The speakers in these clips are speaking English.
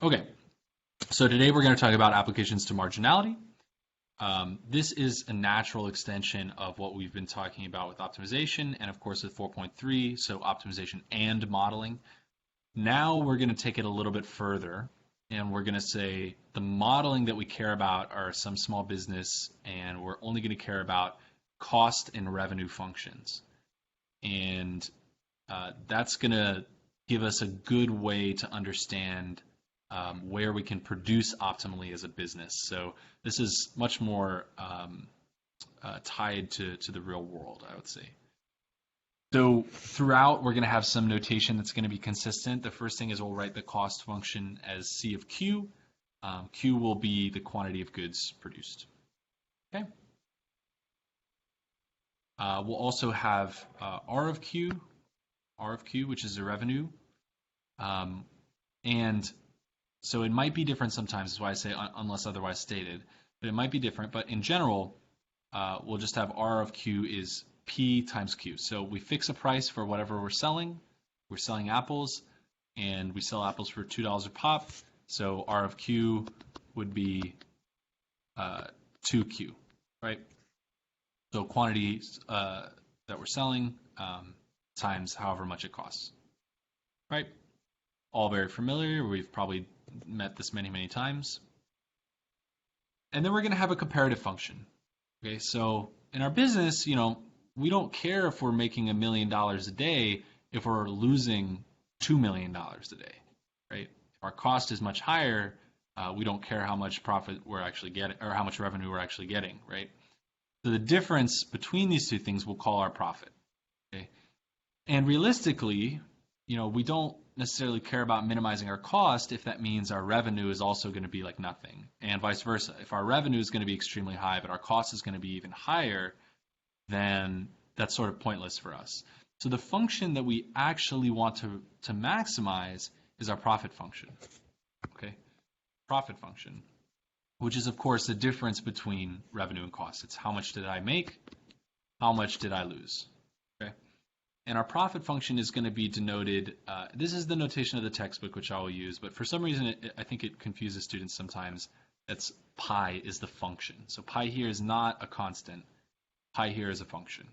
Okay, so today we're going to talk about applications to marginality. This is a natural extension of what we've been talking about with optimization and of course with 4.3, so optimization and modeling. Now we're going to take it a little bit further and we're going to say the modeling that we care about are some small business and we're only going to care about cost and revenue functions. And that's going to give us a good way to understand where we can produce optimally as a business. So this is much more tied to the real world, I would say. So throughout, we're going to have some notation that's going to be consistent. The first thing is we'll write the cost function as C of Q. Q will be the quantity of goods produced. Okay. We'll also have R of Q, which is the revenue. And so it might be different sometimes, that's why I say unless otherwise stated, but it might be different. But in general, we'll just have R of Q is P times Q. So we fix a price for whatever we're selling. We're selling apples, and we sell apples for $2 a pop. So R of Q would be 2Q, right? So quantity that we're selling times however much it costs, right? All very familiar. We've probably met this many, many times. And then we're going to have a comparative function. Okay, so in our business, we don't care if we're making $1 million a day if we're losing $2 million a day, right? If our cost is much higher, we don't care how much profit we're actually getting or how much revenue we're actually getting, right? So the difference between these two things we'll call our profit. Okay, and realistically, we don't necessarily care about minimizing our cost if that means our revenue is also going to be like nothing, and vice versa. If our revenue is going to be extremely high, but our cost is going to be even higher, then that's sort of pointless for us. So the function that we actually want to maximize is our profit function. Okay, profit function, which is of course the difference between revenue and cost. It's how much did I make, how much did I lose. Okay. And our profit function is going to be denoted, this is the notation of the textbook, which I will use, but for some reason I think it confuses students sometimes. That's pi is the function. So pi here is not a constant. Pi here is a function.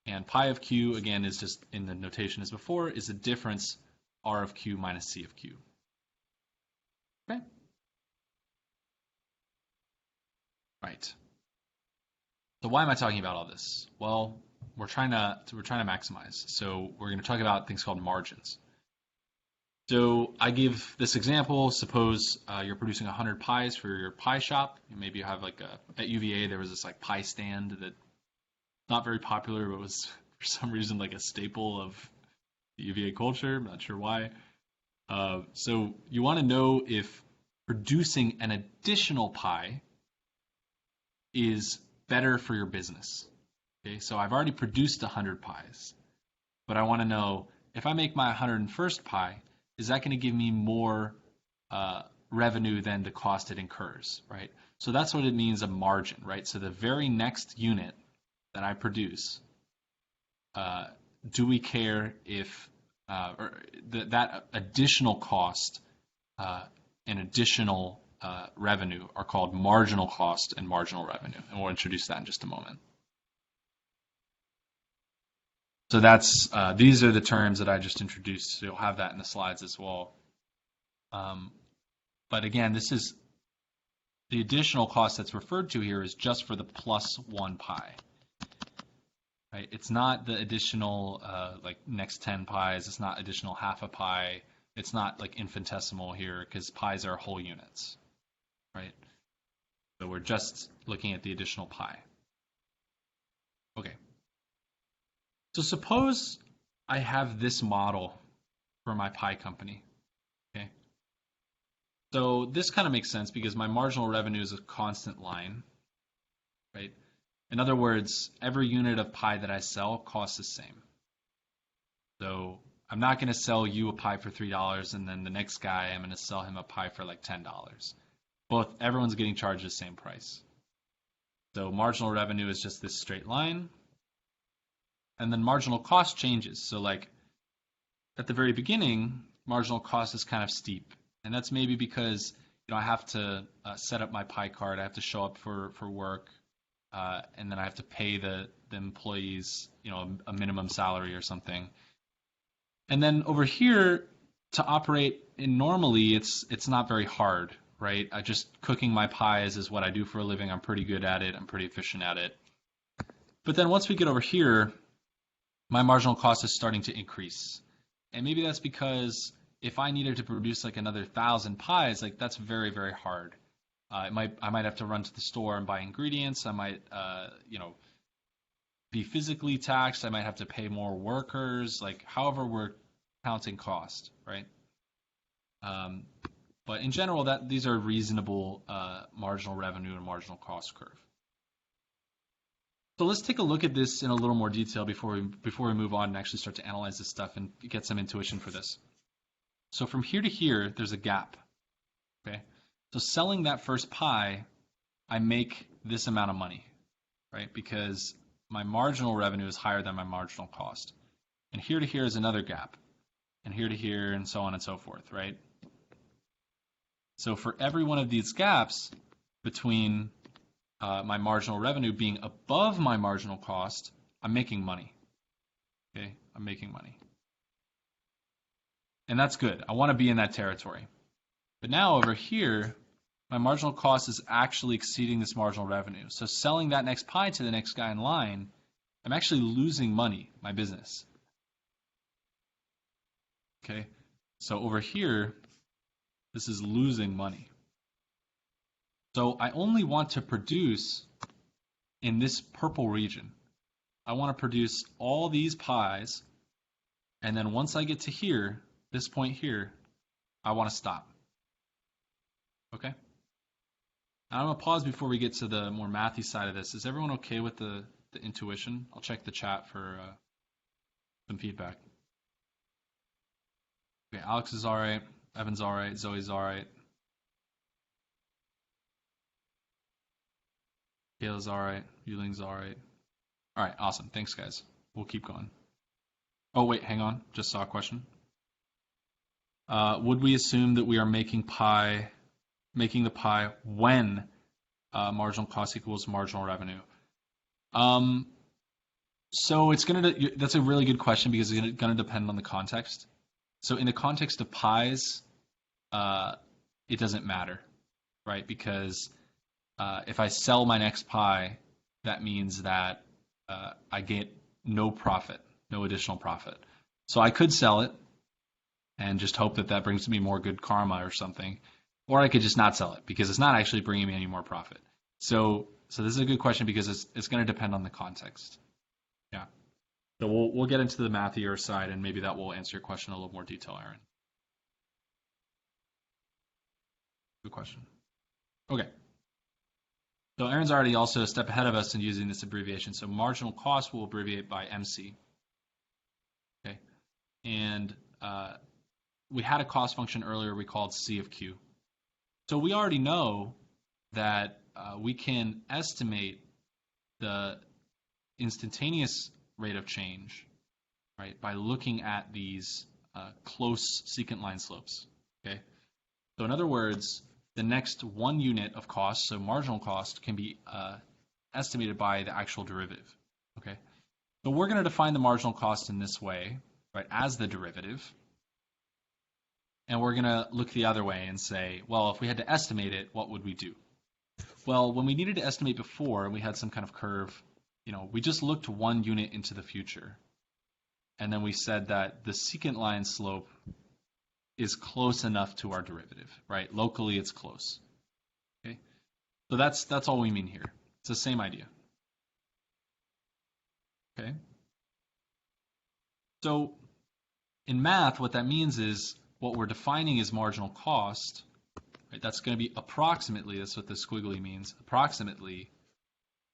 And pi of q, again, is just in the notation as before, is the difference r of q minus c of q. Okay? Right. So why am I talking about all this? Well, we're trying to maximize. So we're going to talk about things called margins. So I give this example. Suppose you're producing 100 pies for your pie shop. Maybe you have at UVA there was this pie stand that not very popular, but was for some reason a staple of the UVA culture. I'm not sure why. So you want to know if producing an additional pie is better for your business. Okay, so I've already produced 100 pies, but I want to know if I make my 101st pie, is that going to give me more revenue than the cost it incurs, right? So that's what it means, a margin, right? So the very next unit that I produce, do we care if that additional cost and additional revenue are called marginal cost and marginal revenue, and we'll introduce that in just a moment. So that's these are the terms that I just introduced. So you'll have that in the slides as well. But again, this is the additional cost that's referred to here is just for the +1 pie. Right? It's not the additional next 10 pies. It's not additional half a pie. It's not infinitesimal here because pies are whole units. Right? So we're just looking at the additional pie. Okay. So suppose I have this model for my pie company. Okay. So this kind of makes sense because my marginal revenue is a constant line. Right? In other words, every unit of pie that I sell costs the same. So I'm not going to sell you a pie for $3 and then the next guy I'm going to sell him a pie for $10. Everyone's getting charged the same price. So marginal revenue is just this straight line. And then marginal cost changes. So at the very beginning, marginal cost is kind of steep. And that's maybe because I have to set up my pie card. I have to show up for work, and then I have to pay the employees a minimum salary or something. And then over here, to operate in normally, it's not very hard, right? I just cooking my pies is what I do for a living. I'm pretty good at it. I'm pretty efficient at it. But then once we get over here, my marginal cost is starting to increase. And maybe that's because if I needed to produce like another 1,000 pies, like that's very, very hard. I might have to run to the store and buy ingredients. I might, be physically taxed. I might have to pay more workers. Like, however we're counting cost, right? But in general, these are reasonable marginal revenue and marginal cost curve. So let's take a look at this in a little more detail before we move on and actually start to analyze this stuff and get some intuition for this. So from here to here, there's a gap. Okay. So selling that first pie, I make this amount of money, right? Because my marginal revenue is higher than my marginal cost. And here to here is another gap. And here to here, and so on and so forth, right? So for every one of these gaps between my marginal revenue being above my marginal cost, I'm making money. Okay, I'm making money. And that's good. I want to be in that territory. But now over here, my marginal cost is actually exceeding this marginal revenue. So selling that next pie to the next guy in line, I'm actually losing money, my business. Okay, so over here, this is losing money. So I only want to produce in this purple region. I want to produce all these pies, and then once I get to here, this point here, I want to stop. Okay? Now I'm going to pause before we get to the more mathy side of this. Is everyone okay with the intuition? I'll check the chat for some feedback. Okay, Alex is all right. Evan's all right. Zoe's all right. Kayla's all right. Yuling's all right. All right, awesome. Thanks, guys. We'll keep going. Oh, wait, hang on. Just saw a question. Would we assume that we are making the pie when marginal cost equals marginal revenue? So that's a really good question because it's going to depend on the context. So in the context of pies, it doesn't matter, right? Because if I sell my next pie, that means that I get no profit, no additional profit. So I could sell it and just hope that brings me more good karma or something. Or I could just not sell it because it's not actually bringing me any more profit. So this is a good question because it's going to depend on the context. Yeah. So we'll get into the mathier side and maybe that will answer your question in a little more detail, Aaron. Good question. Okay. So Aaron's already also a step ahead of us in using this abbreviation. So marginal cost will abbreviate by MC. Okay. And we had a cost function earlier we called C of Q. So we already know that we can estimate the instantaneous rate of change, right, by looking at these close secant line slopes. Okay. So in other words, the next 1 unit of cost, so marginal cost, can be estimated by the actual derivative. Okay. So we're going to define the marginal cost in this way, right, as the derivative. And we're going to look the other way and say, well, if we had to estimate it, what would we do? Well, when we needed to estimate before, and we had some kind of curve, we just looked 1 unit into the future. And then we said that the secant line slope is close enough to our derivative, right? Locally, it's close. Okay, so that's all we mean here. It's the same idea. Okay. So in math, what that means is what we're defining as marginal cost. Right, that's going to be approximately. That's what the squiggly means. Approximately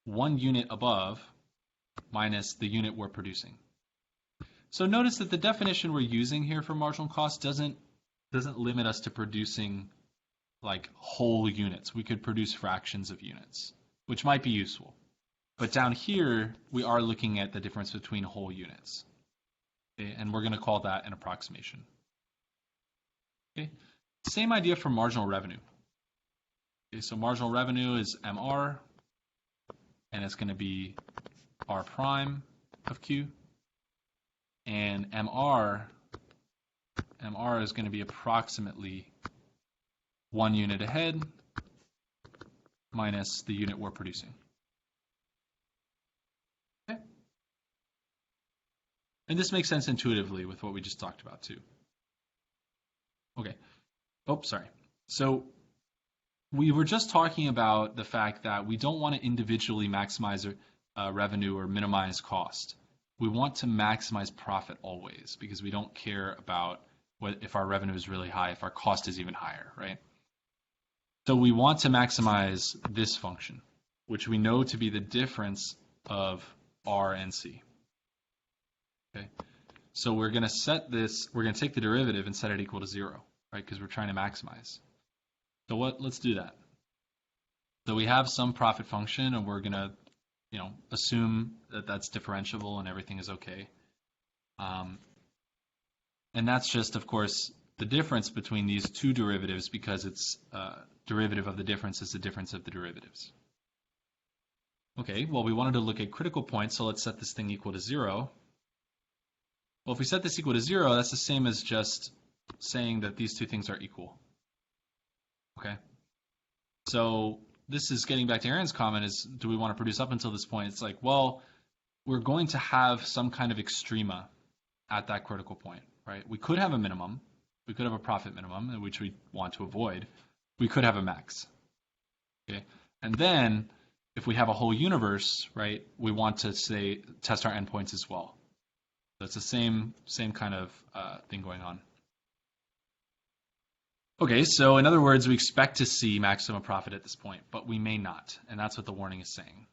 1 unit above minus the unit we're producing. So notice that the definition we're using here for marginal cost doesn't limit us to producing like whole units. We could produce fractions of units, which might be useful. But down here, we are looking at the difference between whole units. Okay, and we're going to call that an approximation. Okay, Same idea for marginal revenue. Okay, so marginal revenue is MR, and it's going to be R prime of Q. And MR is going to be approximately 1 unit ahead minus the unit we're producing. Okay. And this makes sense intuitively with what we just talked about too. Okay. Oh, sorry. So we were just talking about the fact that we don't want to individually maximize revenue or minimize cost. We want to maximize profit always because we don't care about if our revenue is really high, if our cost is even higher, right? So we want to maximize this function, which we know to be the difference of R and C. Okay. So we're going to set this, we're going to take the derivative and set it equal to 0, right? Because we're trying to maximize. So let's do that. So we have some profit function, and we're going to, assume that that's differentiable and everything is okay. And that's just, of course, the difference between these two derivatives because it's derivative of the difference is the difference of the derivatives. Okay, well, we wanted to look at critical points, so let's set this thing equal to 0. Well, if we set this equal to 0, that's the same as just saying that these two things are equal. Okay, so this is getting back to Aaron's comment is, do we want to produce up until this point? It's like, well, we're going to have some kind of extrema at that critical point, right? We could have a minimum. We could have a profit minimum, which we want to avoid. We could have a max. Okay, and then if we have a whole universe, right, we want to test our endpoints as well. So it's the same kind of thing going on. Okay, so in other words, we expect to see maximum profit at this point, but we may not, and that's what the warning is saying.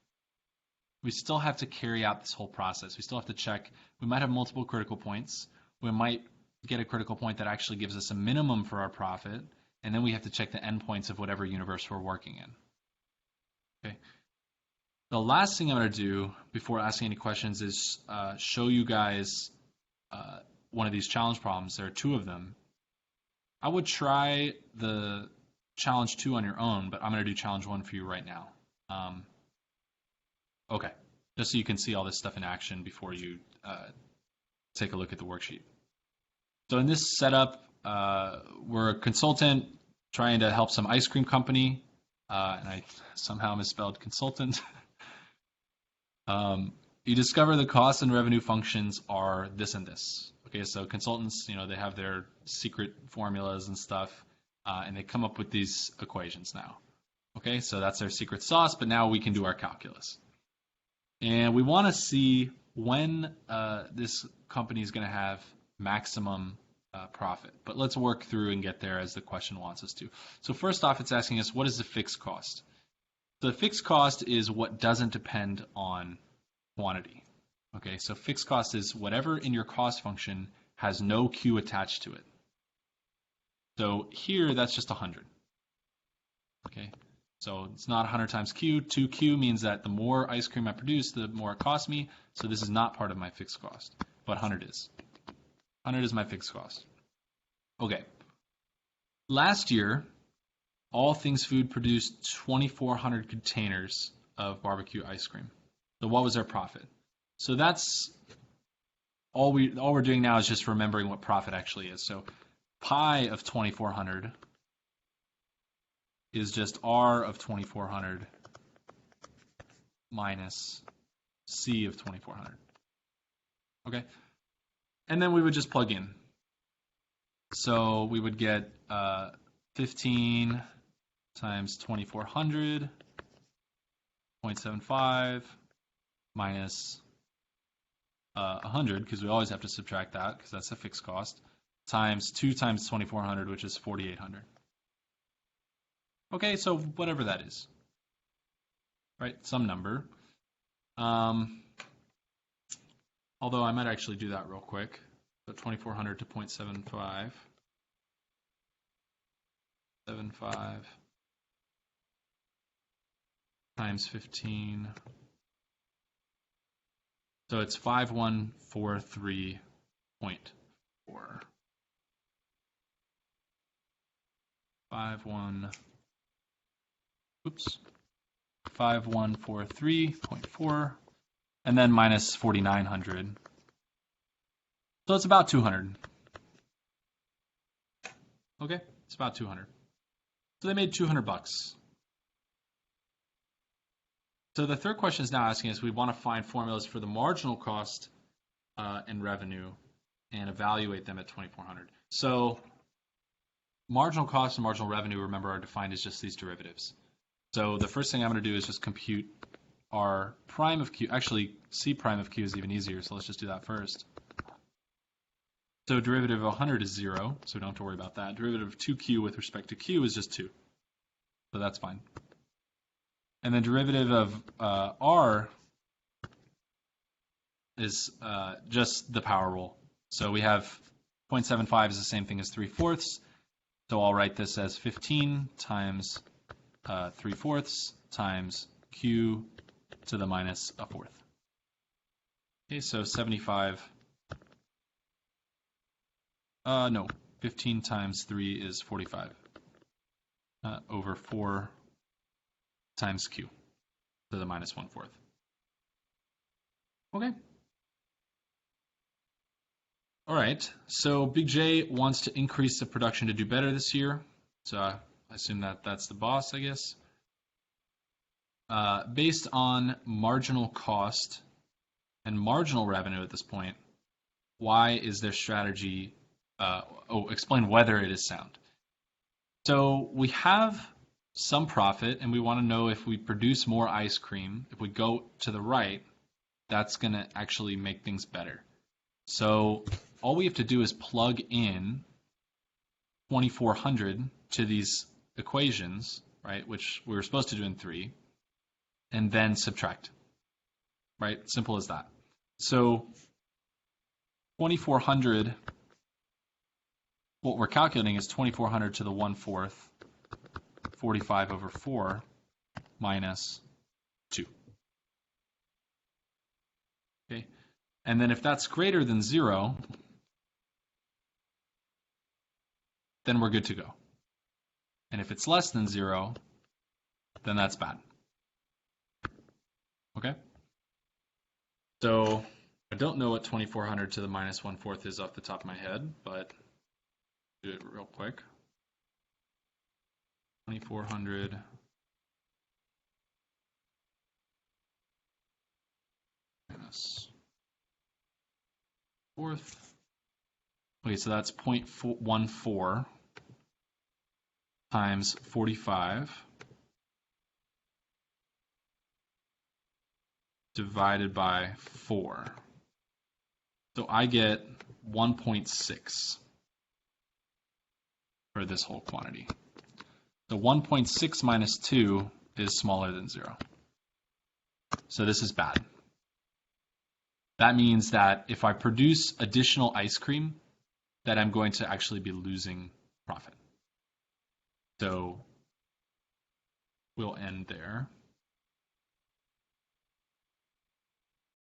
We still have to carry out this whole process. We still have to check. We might have multiple critical points. We might get a critical point that actually gives us a minimum for our profit, and then we have to check the endpoints of whatever universe we're working in. Okay. The last thing I'm going to do before asking any questions is show you guys one of these challenge problems. There are 2 of them. I would try the challenge 2 on your own, but I'm going to do challenge 1 for you right now. Okay, just so you can see all this stuff in action before you take a look at the worksheet. So in this setup, we're a consultant trying to help some ice cream company, and I somehow misspelled consultant. You discover the cost and revenue functions are this and this. Okay, so consultants, they have their secret formulas and stuff, and they come up with these equations now. Okay, so that's their secret sauce, but now we can do our calculus. And we want to see when this company is going to have maximum profit. But let's work through and get there as the question wants us to. So first off, it's asking us, what is the fixed cost? The fixed cost is what doesn't depend on quantity. Okay, so fixed cost is whatever in your cost function has no Q attached to it. So here, that's just 100. Okay, so it's not 100 times Q. 2Q means that the more ice cream I produce, the more it costs me. So this is not part of my fixed cost, but 100 is. 100 is my fixed cost. Okay. Last year, All Things Food produced 2,400 containers of barbecue ice cream. So what was our profit? So that's all we're doing now is just remembering what profit actually is. So pi of 2,400 is just R of 2,400 minus C of 2,400. Okay? And then we would just plug in. So we would get 15 times 2,400, 0.75 minus 100, because we always have to subtract that, because that's a fixed cost, times 2 times 2,400, which is 4,800. Okay, so whatever that is, right? Some number. Although I might actually do that real quick. So 2,400 to 0.75. 75 times 15. So it's 5143.4. 5143.4, and then minus 4,900. So it's about 200. Okay, it's about 200. So they made $200. So the third question is now asking us, we want to find formulas for the marginal cost and revenue and evaluate them at 2,400. So marginal cost and marginal revenue, remember, are defined as just these derivatives. So the first thing I'm going to do is just compute our prime of Q. Actually, C prime of Q is even easier, so let's just do that first. So derivative of 100 is 0, so we don't have to worry about that. Derivative of 2Q with respect to Q is just 2. So that's fine. And then derivative of R is just the power rule. So we have 0.75 is the same thing as 3/4. So I'll write this as 15 times 3/4 times Q to the minus a fourth. Okay, so 75. 15 times 3 is 45 over 4 times Q to the minus 1/4. Okay. All right, so Big J wants to increase the production to do better this year. So I assume that that's the boss, I guess. Based on marginal cost and marginal revenue at this point, why is their strategy, explain whether it is sound. So we have some profit, and we want to know if we produce more ice cream, if we go to the right, that's going to actually make things better. So all we have to do is plug in 2,400 to these equations, right, which we were supposed to do in 3, and then subtract, right? Simple as that. So 2,400, what we're calculating is 2,400 to the 1/4, 45 over 4, minus 2. Okay, and then if that's greater than 0, then we're good to go. And if it's less than 0, then that's bad. Okay? So I don't know what 2,400 to the minus 1/4 is off the top of my head, but do it real quick. 2,400 minus 1/4. Okay, so that's 0.14 times 45 divided by 4. So I get 1.6 for this whole quantity. So 1.6 minus 2 is smaller than 0. So this is bad. That means that if I produce additional ice cream, that I'm going to actually be losing profit. So we'll end there.